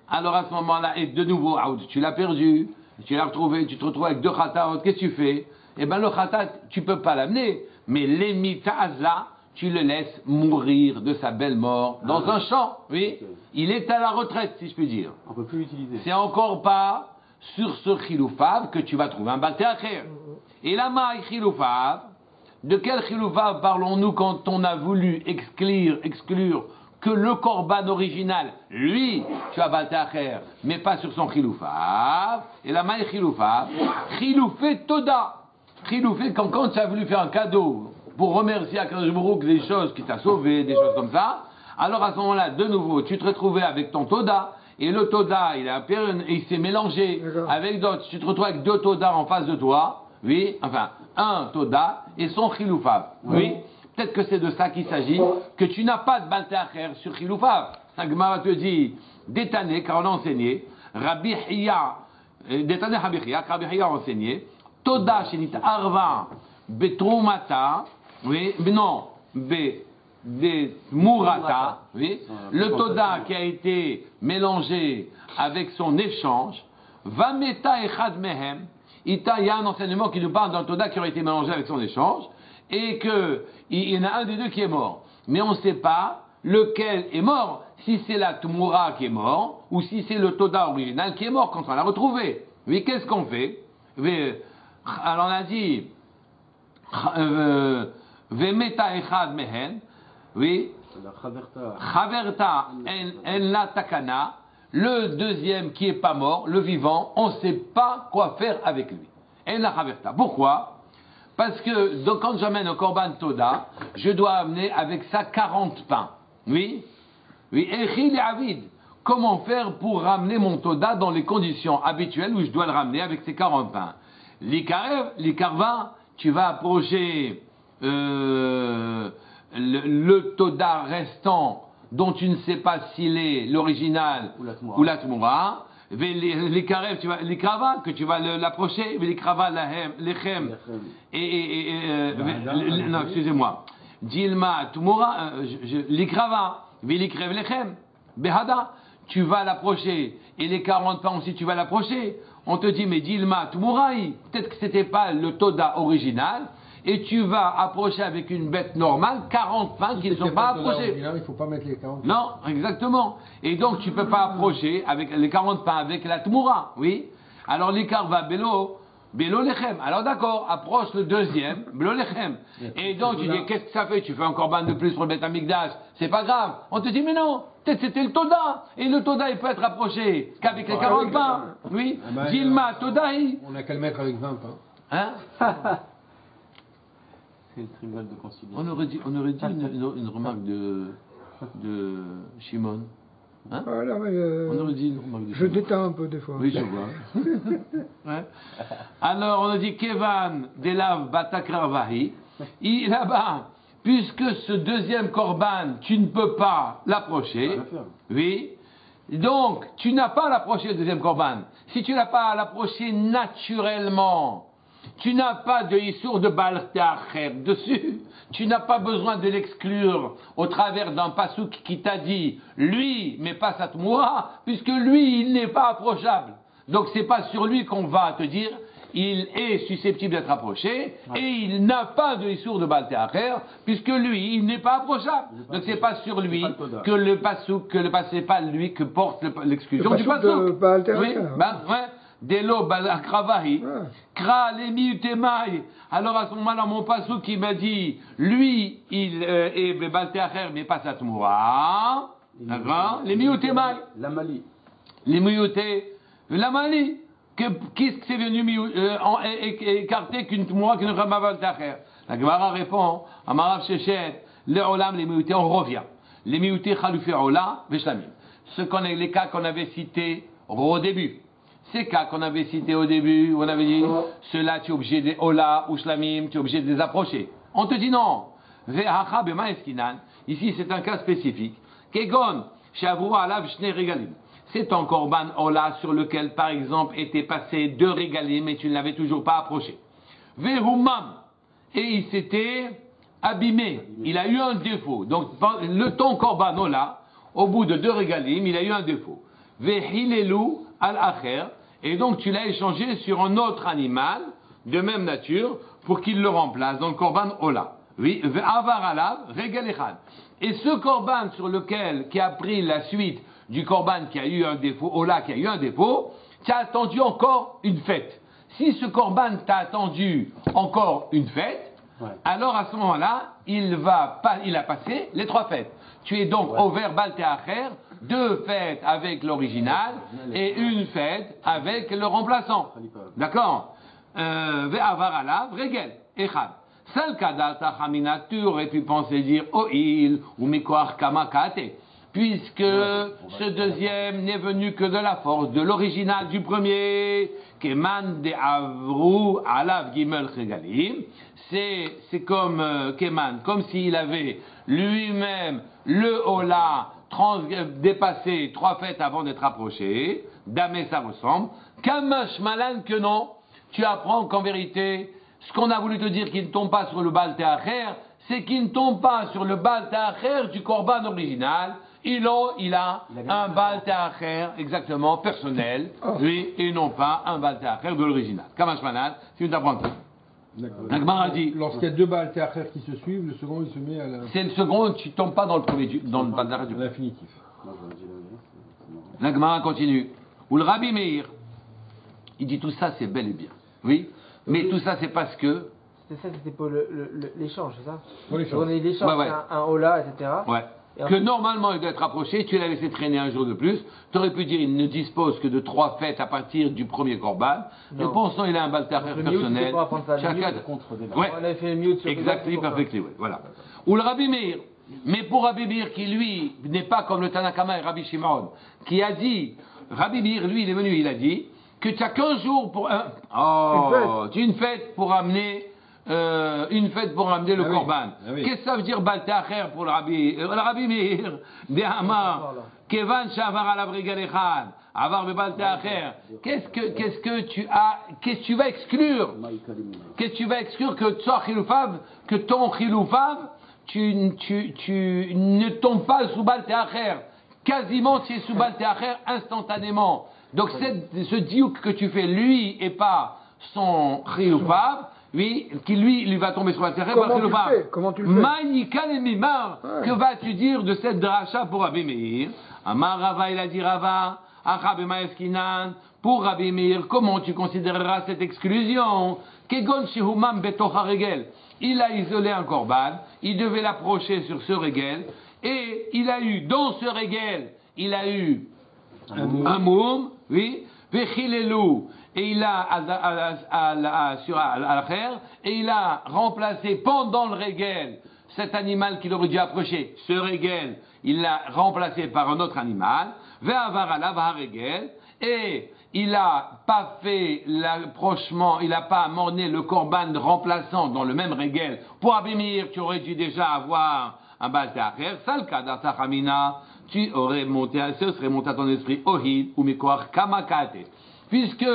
alors à ce moment-là, et de nouveau, tu l'as perdu, tu l'as retrouvé, tu te retrouves avec 2 khatat, qu'est-ce que tu fais? Eh bien le khatat, tu ne peux pas l'amener, mais l'émitaz là, tu le laisses mourir de sa belle mort dans un champ, oui. Okay. Il est à la retraite, si je puis dire. On ne peut plus l'utiliser. C'est encore pas sur ce chiloufav que tu vas trouver un baltéacher. Et la maille chiloufav, de quel chiloufav parlons-nous quand on a voulu exclure que le korban original, lui, tu as baltéacher, mais pas sur son chiloufav? Et la maille chiloufav, chiloufé toda. Chiloufé quand tu as voulu faire un cadeau pour remercier Akadosh Baruch des choses qui t'a sauvé, des choses comme ça, alors à ce moment-là, de nouveau, tu te retrouvais avec ton toda, et le toda, il s'est mélangé avec d'autres, tu te retrouves avec 2 todas en face de toi, oui, enfin, un toda et son chiloufav, oui, peut-être que c'est de ça qu'il s'agit, que tu n'as pas de baltéacher sur chiloufav. Sagmara te dit, détané, car on a enseigné, Rabbi Hiya, détané Rabbi Hiya, car Rabbi Hiya a enseigné, toda shenit arva betrumata, oui, mais non, des mourata, oui, le toda qui a été mélangé avec son échange, va meta echad mehem. Il y a un enseignement qui nous parle d'un toda qui aurait été mélangé avec son échange et qu'il y en a un des 2 qui est mort. Mais on ne sait pas lequel est mort, si c'est la Tmoura qui est mort ou si c'est le toda original qui est mort quand on l'a retrouvé. Oui, qu'est-ce qu'on fait? Alors on a dit, Vemeta echad mehen, oui, Chaverta en la takana, le deuxième qui est pas mort, le vivant, on ne sait pas quoi faire avec lui. En la Chaverta. Pourquoi? Parce que donc, quand j'amène un korban toda, je dois amener avec ça 40 pains. Oui? Oui, Echil et Avid. Comment faire pour ramener mon toda dans les conditions habituelles où je dois le ramener avec ces 40 pains? L'ikarva, tu vas approcher le toda restant dont tu ne sais pas s'il est l'original ou la tmoura. L'ikrava, que tu vas l'approcher, l'ikrava lechem, non, excusez-moi, Dilma tmoura, l'ikrava, velikrev lechem, behada. Tu vas l'approcher, et les 40 pains aussi tu vas l'approcher. On te dit, mais Dilma Tumurai, peut-être que c'était pas le Toda original, et tu vas approcher avec une bête normale 40 pains qui ne sont pas approchés. Il ne faut pas mettre les 40 pains. Non, exactement. Et donc tu peux pas approcher avec les 40 pains avec la Tmura, oui. Alors l'Ikar va Bélo lechem. Alors d'accord, approche le deuxième, Bélo lechem. Et donc tu dis, qu'est-ce que ça fait? Tu fais un korban de plus pour le Beth Amikdash, c'est pas grave. On te dit, mais non, peut-être c'était le Toda. Et le Toda, il peut être approché qu'avec les 40 pains. Oui. Dilma, Todaï. On n'a qu'à le mettre avec 20 pains. Hein? C'est le tribunal de conciliation. On aurait dit une remarque de Shimon. Hein? Voilà, mais On aurait dit une remarque de je Shimon. déteins un peu des fois. Oui, je vois. Ouais. Alors, on a dit Kevan Delav Batakravahi. Là-bas, puisque ce deuxième korban, tu ne peux pas l'approcher. Oui. Donc, tu n'as pas à l'approcher le deuxième korban. Si tu n'as pas à l'approcher naturellement, tu n'as pas de Issour de Baal Te'acher dessus. Tu n'as pas besoin de l'exclure au travers d'un pasouk qui t'a dit, lui, mais pas Satmoura, puisque lui, il n'est pas approchable. Donc c'est pas sur lui qu'on va te dire, il est susceptible d'être approché, et il n'a pas de Issour de Baal Te'acher, puisque lui, il n'est pas approchable. Donc c'est pas sur lui que le pasouk, c'est pas lui que porte l'exclusion du pasouk. Oui, ben, ouais. Delo Balakravahi, Kra Lemi Utemai. Alors à ce moment-là, mon pasouk qui m'a dit, lui, il est Balteacher, mais pas Satmoura. D'accord? Lemi Utemai. La Mali. Lemi Ute. La Mali. Qu'est-ce que c'est venu écarter qu'une Tmoura qui ne sera pas Balteacher? La Gemara répond, Amarav Shechet, le Olam, Lemi Ute, on revient. Lemi Ute, Chalufi Ola, Veshlamim. Les cas qu'on avait cités au début. Ces cas qu'on avait cités au début, où on avait dit, ceux-là, tu es obligé de Ola ou Shlamim, tu es obligé de les approcher. On te dit non. Ici, c'est un cas spécifique. Kegon, Shavru Alav Shne Regalim. C'est un korban Ola sur lequel, par exemple, étaient passés 2 Regalim et tu ne l'avais toujours pas approché. Vehumam. Et il s'était abîmé. Il a eu un défaut. Donc, ton korban Ola, au bout de 2 Regalim, il a eu un défaut. Vehilelu al-Acher. Et donc tu l'as échangé sur un autre animal de même nature pour qu'il le remplace dans le korban Ola. Oui, Avar alav regal echad. Et ce korban sur lequel qui a pris la suite du korban qui a eu un défaut, Ola qui a eu un défaut, tu as attendu encore une fête. Si ce korban t'a attendu encore une fête, alors à ce moment-là, il a passé les 3 fêtes. Tu es donc au ver Balteacher, 2 fêtes avec l'original et une fête avec le remplaçant. D'accord? Ve'avar alav regel echad. Salkadata chamina, tu aurais pu penser dire oil ou mikoach kamakate, puisque ce deuxième n'est venu que de la force de l'original du premier. Keman de avru alav gimel regalim. C'est comme Keman, comme s'il avait lui-même le Ola dépassé 3 fêtes avant d'être approché. Damé, ça ressemble. Kamash malan que non. Tu apprends qu'en vérité, ce qu'on a voulu te dire qu'il ne tombe pas sur le Baal Te'acher, c'est qu'il ne tombe pas sur le Baal Te'acher du korban original. Il a un Baal Te'acher exactement personnel, lui, et non pas un Baal Te'acher de l'original. Kamash malan, tu ne t'apprends pas. Lorsqu'il y a 2 Baal Te'acher qui se suivent, le second il se met à la. C'est le second, tu ne tombes pas dans le premier, dans le Baal Te'acher du l'infinitif. La Gemara continue. Ou le Rabbi Meir, Il dit tout ça, c'est bel et bien. Oui, mais tout ça, c'est parce que. C'était pour l'échange, c'est ça? Pour l'échange. On a eu l'échange, Ouais. un hola, etc. Ouais. Et Que normalement il doit être approché, tu l'as laissé traîner un jour de plus, tu aurais pu dire il ne dispose que de 3 fêtes à partir du premier korban, et pensant il a un baltacher personnel, chacun. Ouais. On avait fait le mute sur Exactement, perfectly, ouais. Voilà. Ou le Rabbi Meir, mais pour Rabbi Meir qui lui n'est pas comme le Tanakama et Rabbi Shimon, qui a dit, Rabbi Meir lui il est venu, il a dit que tu as 15 jours pour une fête pour amener le korban. Oui. Qu'est-ce que ça veut dire baltacher pour le Rabbi Meir de Hamar Kevan shavar alav regel echad avar be baltacher. Qu'est-ce que tu vas exclure? Qu'est-ce que tu vas exclure que ton chiloufav tu ne tombes pas sous baltacher. Quasiment tu es sous baltacher instantanément. Donc ce diouk que tu fais lui et pas son chiloufav, oui, qui lui va tomber sur la terre. Comment tu le fais? Maïkal et Mimar, que vas-tu dire de cette dracha pour Rabbi Meir? Amar Rava, il a dit Rava, Acha Eskinan, pour Rabbi Meir, comment tu considéreras cette exclusion? Kegon Shihumam Betocha Regel. Il a isolé un korban, il devait l'approcher sur ce regel, et il a eu, dans ce regel, il a eu un moum, oui, Vechilelu, et il a sur al-acher, et il a remplacé pendant le régel cet animal qu'il aurait dû approcher. Ce régel, il l'a remplacé par un autre animal. Ve'avar alav ha-régel, et il n'a pas fait l'approchement, il n'a pas amorné le korban remplaçant dans le même régel. Pour Rabbi Meir, tu aurais dû déjà avoir un baltacher. Salka d'Artachamina, tu aurais monté, ce serait monté à ton esprit ohid ou mikoach kamakate. Puisque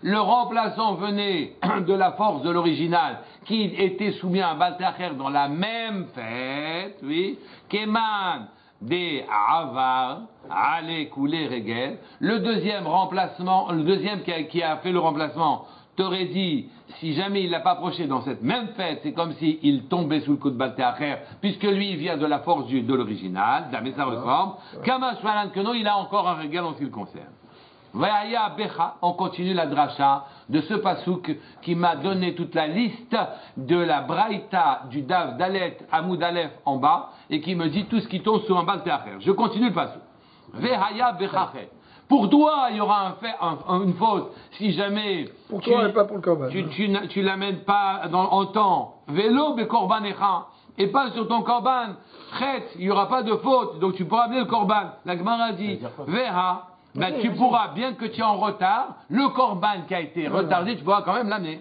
le remplaçant venait de la force de l'original, qui était soumis à un baltacher dans la même fête, oui, Keman des Avar, Ale Koulé Regel, le deuxième qui a fait le remplacement, t'aurait dit, si jamais il l'a pas approché dans cette même fête, c'est comme s'il tombait sous le coup de baltacher, puisque lui il vient de la force de l'original, mais ça ressemble, Kama Shvalan que non, il a encore un Regel en ce qui le concerne. Vaya Becha, on continue la dracha de ce pasouk qui m'a donné toute la liste de la braïta du Dav Dalet Amoud Aleph en bas et qui me dit tout ce qui tombe sur un baltacher. Je continue le pasouk. Vaya Becha. Pour toi, il y aura une faute si jamais pour toi et pas pour le korban. Tu l'amènes pas en temps. Vélo be korbanecha et pas sur ton korban. Chet, il y aura pas de faute, donc tu pourras amener le korban. La Gemara dit Veha. Ben, tu pourras, bien que tu es en retard, le korban qui a été retardé, tu pourras quand même l'amener.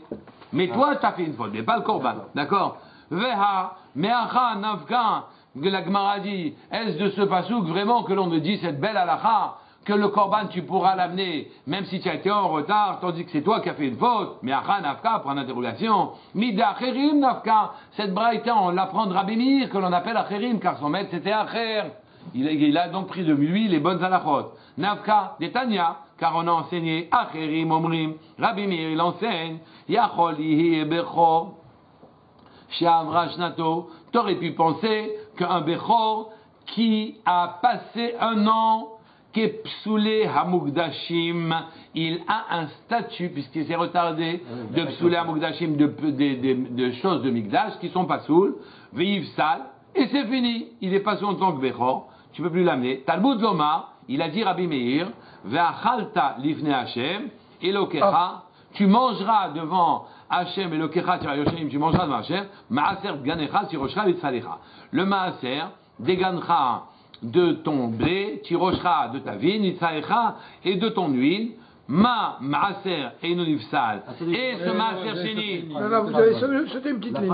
Mais toi, tu as fait une faute, mais pas le korban. D'accord? Veha, me'acha, nafka, que la Gemara dit, est-ce de ce pasouk vraiment que l'on me dit cette belle halakha, que le korban tu pourras l'amener, même si tu as été en retard, tandis que c'est toi qui as fait une faute? Me'acha, nafka, point d'interrogation. Mida, acherim, nafka. Cette braïta, on l'apprend de Rabbi Meir, que l'on appelle acherim, car son maître c'était acher. Il a donc pris de lui les bonnes halachot. Navka, Detania, car on a enseigné, Acherim, Omrim, Rabbi Meir, il enseigne, Yachol, Yihi, Bechor, Sheavra, Shnato. T'aurais pu penser qu'un Bechor qui a passé un an, qui est psoulé Hamukdashim, il a un statut, puisqu'il s'est retardé, de psoulé Hamukdashim, de choses de Mikdash qui sont pas soul, Veiv Sal, et c'est fini. Il est pas en tant que Bechor. Tu peux plus l'amener. Talmud Loma, il a dit Rabbi Meir, Ve'achalta lifne Hashem, Elokecha, tu mangeras devant Hashem, Elokecha, tu mangeras devant Hashem, Maaser Ganecha, Tiroshra, Vitzalecha. Le Maaser, déganecha de ton blé, Tiroshra de ta vigne, Vitzalecha, et de ton huile, Maaser et Nonifsal. Et ce Maaser Chéni. Vous avez sauté une petite ligne.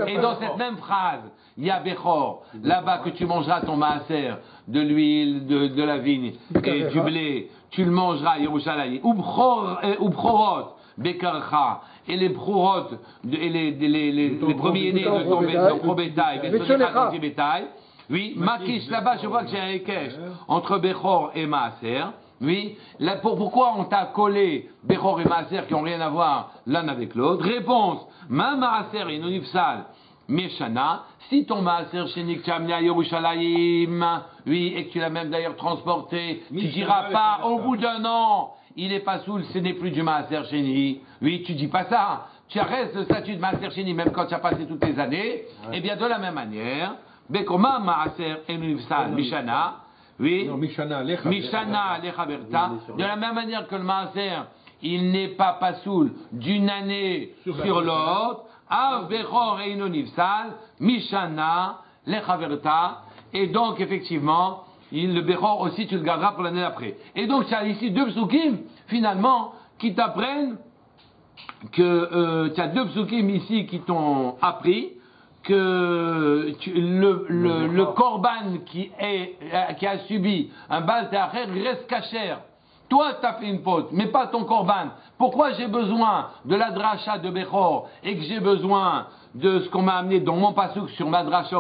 Et dans cette même phrase, il y a Bechor, là-bas que tu mangeras ton maaser, de l'huile, de la vigne et du blé, tu le mangeras, Yerushalayim. Ou Bchorot, Bekarcha, et les Bchorot, et les premiers-nés de ton bétail, ton petit bétail. Oui, Makish, là-bas, je vois que j'ai un Ekesh entre Bechor et Maaser. Oui, là, pourquoi on t'a collé Bechor et Maaser qui n'ont rien à voir l'un avec l'autre? Réponse, Ma Maaser et Nonifsal, Meshana, si ton maaser sheni que tu as amené à Yerushalayim, oui, et que tu l'as même d'ailleurs transporté, tu diras pas au bout d'un an, il est pas saoul, ce n'est plus du maaser sheni. Oui, tu dis pas ça. Tu arrêtes le statut de maaser sheni même quand tu as passé toutes les années. Et bien de la même manière, Bekoma maaser enivsal Mishana, oui, Mishana lechaberta, de la même manière que le maaser, il n'est pas pasoul d'une année sur l'autre. Av bechor eino nifsal, mishana lechaverta, et donc effectivement, le bechor aussi tu le garderas pour l'année d'après. Et donc tu as ici deux psukim finalement qui t'apprennent que tu as deux psukim ici qui t'ont appris que le korban qui a subi un bal te'acher reste kasher. Toi, tu as fait une faute, mais pas ton korban. Pourquoi j'ai besoin de la dracha de Bechor et que j'ai besoin de ce qu'on m'a amené dans mon pasouk sur ma dracha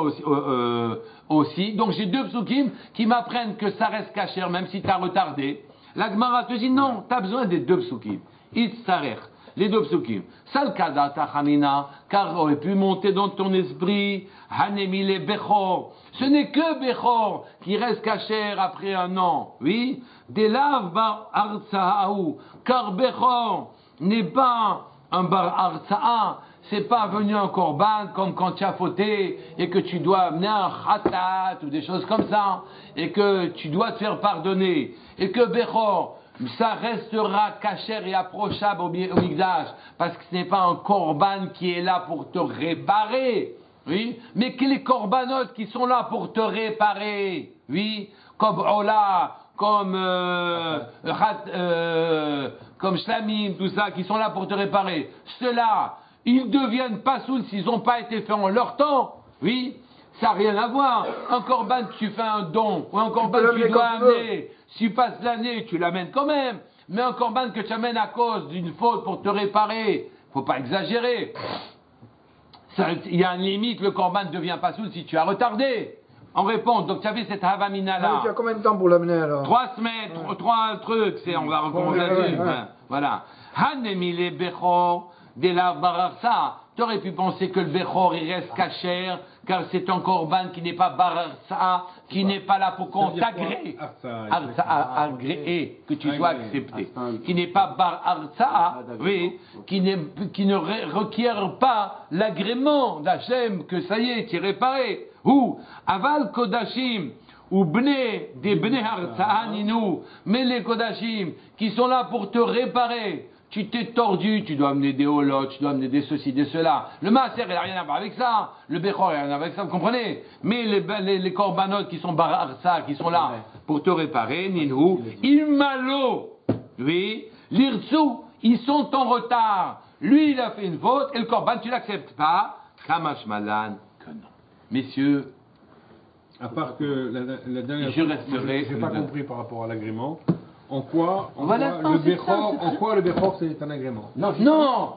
aussi. Donc j'ai deux psukim qui m'apprennent que ça reste kasher même si tu as retardé. La Gemara te dit non, tu as besoin des deux psukim. Itzarech, les deux psukim. Salkada tachamina, car aurait pu monter dans ton esprit, hanemile Bechor. Ce n'est que Bechor qui reste kasher après un an. Oui. Delav bar artsa'ahu, car Bechor n'est pas un bar artsa'a, c'est pas venu un korban comme quand tu as fauté et que tu dois amener un khatat ou des choses comme ça, et que tu dois te faire pardonner, et que Bechor, ça restera kasher et approchable au Mikdash, parce que ce n'est pas un korban qui est là pour te réparer. Oui, mais que les corbanotes qui sont là pour te réparer, oui, comme Ola, comme Shlamim, tout ça, qui sont là pour te réparer, ceux-là, ils deviennent pas saouls s'ils n'ont pas été faits en leur temps, oui, ça n'a rien à voir. Un korban, tu fais un don, ou un korban que tu dois amener, si tu passes l'année, tu l'amènes quand même, mais un korban que tu amènes à cause d'une faute pour te réparer, faut pas exagérer. Il y a une limite, le korban ne devient pas saoul si tu as retardé. En réponse, donc tu avais cette havamina là. Tu as combien de temps pour l'amener alors? 3 semaines, 3 trucs, on va recommencer là-dessus. Voilà. Hanemile bechor de la bararsa. Tu aurais pu penser que le bechor il reste kasher, car c'est un korban qui n'est pas bararsa, qui n'est pas là pour qu'on t'agrée. Agréé, que tu dois accepter. Qui n'est pas bararsa, oui, qui ne requiert pas l'agrément d'Hachem, que ça y est, tu es réparé. Ou aval kodashim ou des bnei hartsa'a ninu, mais les kodashim qui sont là pour te réparer. Tu t'es tordu, tu dois amener des holotes, tu dois amener des ceci, des cela. Le maaser, il n'a rien à voir avec ça. Le bechor, il n'a rien à voir avec ça, vous comprenez? Mais les corbanotes qui sont bararsa, qui sont là pour te réparer, ninu, imalo, oui, l'irtsu, ils sont en retard. Lui, il a fait une faute, et le korban, tu l'acceptes pas. Kamash malan, que non. Messieurs, à part que la dernière je resterai. Je n'ai pas compris par rapport à l'agrément. En quoi le Bechor c'est un agrément? Non,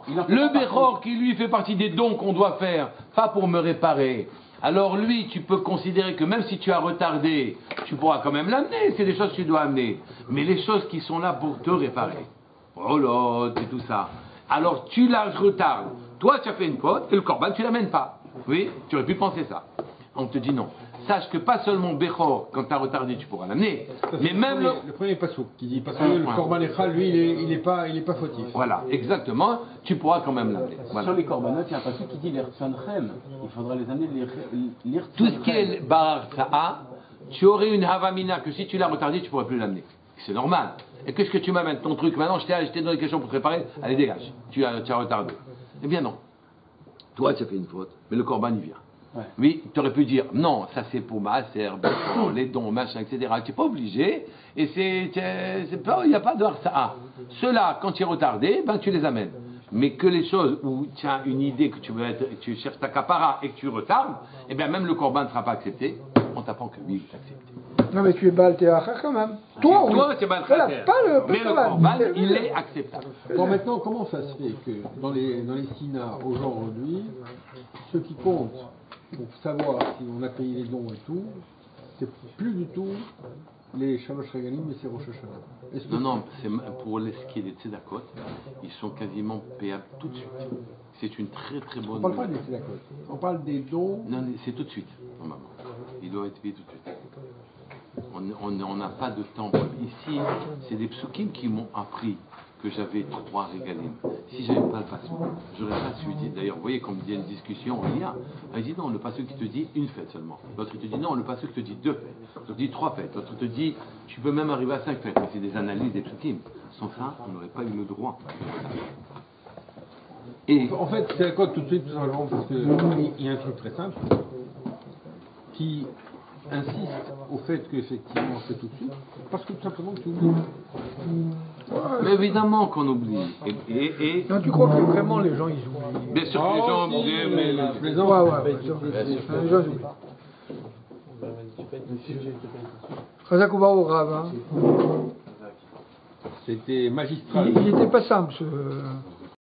le Bechor qui lui fait partie des dons qu'on doit faire, pas pour me réparer. Alors lui, tu peux considérer que même si tu as retardé, tu pourras quand même l'amener. C'est des choses que tu dois amener. Mais les choses qui sont là pour te réparer, oh là, c'est tout ça. Alors tu la retardes. Toi, tu as fait une faute et le korban, tu l'amènes pas. Oui, tu aurais pu penser ça. On te dit non. Sache que pas seulement Bechor, quand tu as retardé, tu pourras l'amener, mais même le premier pasouk qui dit parce que le korban echal, lui, il est pas fautif. Voilà, exactement, tu pourras quand même l'amener. Voilà. Sur les corbanotes, il y a un pasouk qui dit l'irtsanchem. Il faudra les amener l'irtsanchem. Tout ce qui est bararsa'a, tu aurais une havamina que si tu l'as retardé, tu pourrais plus l'amener. C'est normal. Et qu'est-ce que tu m'amènes ton truc maintenant? Je t'ai donné des questions pour te préparer. Allez, dégage. Tu as retardé. Eh bien non. Toi, tu as fait une faute, mais le korban il vient. Ouais. Oui, tu aurais pu dire non, ça c'est pour maaser, les dons, machin, etc. Tu n'es pas obligé, et il n'y a pas de harsa'a. Ceux-là, quand tu es retardé, ben tu les amènes. Mais que les choses où tu as une idée que tu cherches ta capara et que tu retardes, eh bien même le korban ne sera pas accepté. On t'apprend que oui, il est accepté. Non mais tu es bal théâtre quand même. Toi, tu es bal théâtre. Mais le korban, il est acceptable. Bon, maintenant, comment ça se fait que dans les Sina aujourd'hui, ce qui compte pour savoir si on a payé les dons et tout, c'est plus du tout les Shalosh Regalim, mais c'est Rosh Hashanah. Non, c'est pour ce qui est des Tzedakot, ils sont quasiment payables tout de suite. C'est une très très bonne On parle pas nouvelle. des tzedakot. On parle des dons. Non, mais c'est tout de suite, normalement. Il doit être payé tout de suite. On n'a pas de temps. Ici, c'est des psukim qui m'ont appris que j'avais 3 régalim. Si j'avais pas le passage, j'aurais pas su dire. D'ailleurs, vous voyez, comme il y a une discussion, il dit non, le passage qui te dit une fête seulement. L'autre il te dit non, le passage qui te dit 2 fêtes. L'autre te dit 3 fêtes. L'autre te dit tu peux même arriver à 5 fêtes. Mais c'est des analyses des psukim. Sans ça, on n'aurait pas eu le droit. Et En fait, c'est la code tout de suite, tout simplement, parce qu'il y a un truc très simple qui insiste au fait qu'effectivement c'est tout de suite, parce que tout simplement tu oublies. mais évidemment qu'on oublie. Non, tu crois que vraiment les gens ils oublient? Bien sûr que les gens oublient, mais Je plaisante. Ouais, bien sûr. Les gens ils oublient. Chazak Ubar au Rav, hein. C'était magistral. Il était pas simple ce.